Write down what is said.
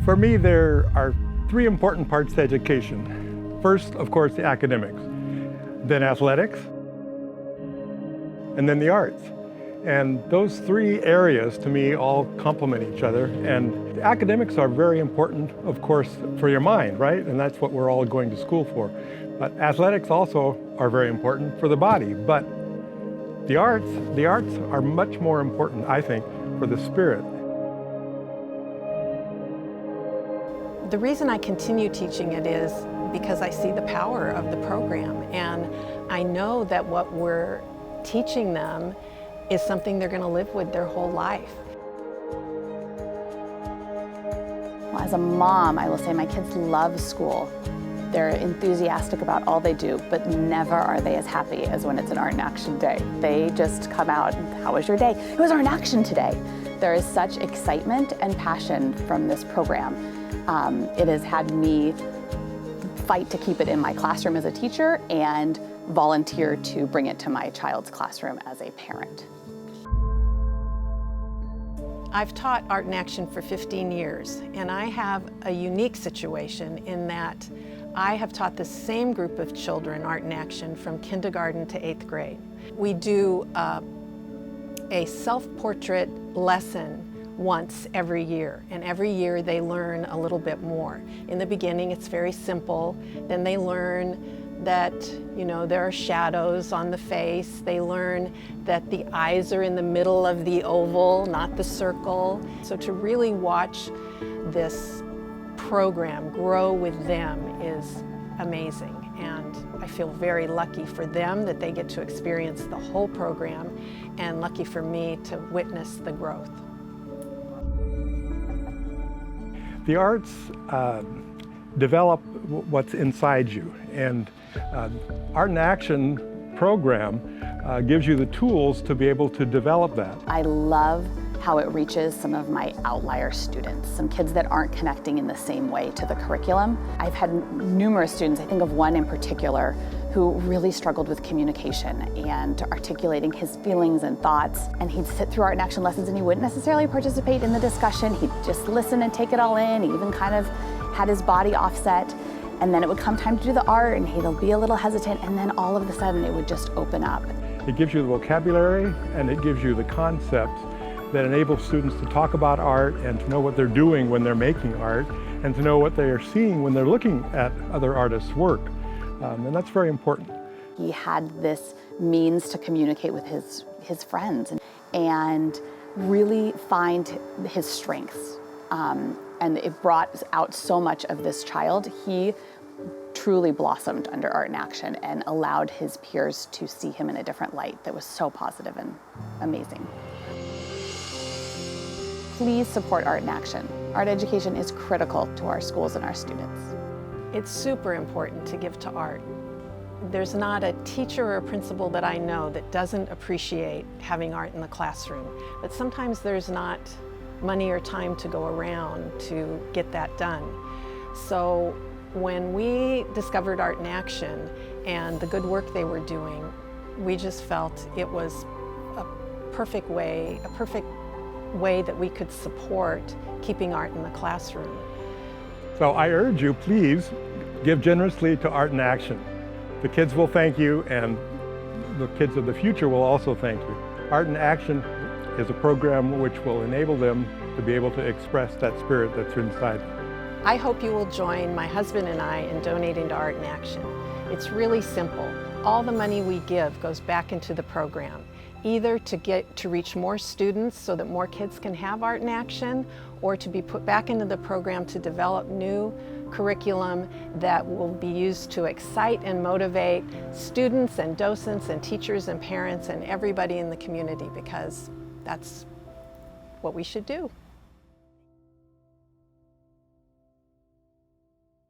For me, there are three important parts to education. First, of course, the academics, then athletics, and then the arts. And those three areas, to me, all complement each other. And academics are very important, of course, for your mind, right? And that's what we're all going to school for. But athletics also are very important for the body. But the arts are much more important, I think, for the spirit. The reason I continue teaching it is because I see the power of the program, and I know that what we're teaching them is something they're going to live with their whole life. Well, as a mom, I will say my kids love school. They're enthusiastic about all they do, but never are they as happy as when it's an Art in Action day. They just come out, how was your day? It was Art in Action today. There is such excitement and passion from this program. It has had me fight to keep it in my classroom as a teacher and volunteer to bring it to my child's classroom as a parent. I've taught Art in Action for 15 years, and I have a unique situation in that I have taught the same group of children Art in Action from kindergarten to 8th grade. We do a self-portrait lesson once every year, and every year they learn a little bit more. In the beginning it's very simple, then they learn that, you know, there are shadows on the face. They learn that the eyes are in the middle of the oval, not the circle. So to really watch this program grow with them is amazing, and I feel very lucky for them that they get to experience the whole program, and lucky for me to witness the growth. The arts develop what's inside you, and Art in Action program gives you the tools to be able to develop that. I love how it reaches some of my outlier students, some kids that aren't connecting in the same way to the curriculum. I've had numerous students, I think of one in particular, who really struggled with communication and articulating his feelings and thoughts. And he'd sit through Art in Action lessons and he wouldn't necessarily participate in the discussion. He'd just listen and take it all in. He even kind of had his body offset. And then it would come time to do the art and he'd be a little hesitant, and then all of a sudden it would just open up. It gives you the vocabulary and it gives you the concepts that enable students to talk about art and to know what they're doing when they're making art, and to know what they are seeing when they're looking at other artists' work. And that's very important. He had this means to communicate with his friends and really find his strengths. And it brought out so much of this child. He truly blossomed under Art in Action and allowed his peers to see him in a different light that was so positive and amazing. Please support Art in Action. Art education is critical to our schools and our students. It's super important to give to art. There's not a teacher or a principal that I know that doesn't appreciate having art in the classroom, but sometimes there's not money or time to go around to get that done. So when we discovered Art in Action and the good work they were doing, we just felt it was a perfect way that we could support keeping art in the classroom. So I urge you, please give generously to Art in Action. The kids will thank you, and the kids of the future will also thank you. Art in Action is a program which will enable them to be able to express that spirit that's inside them. I hope you will join my husband and I in donating to Art in Action. It's really simple. All the money we give goes back into the program, either to reach more students so that more kids can have Art in Action, or to be put back into the program to develop new curriculum that will be used to excite and motivate students and docents and teachers and parents and everybody in the community, because that's what we should do.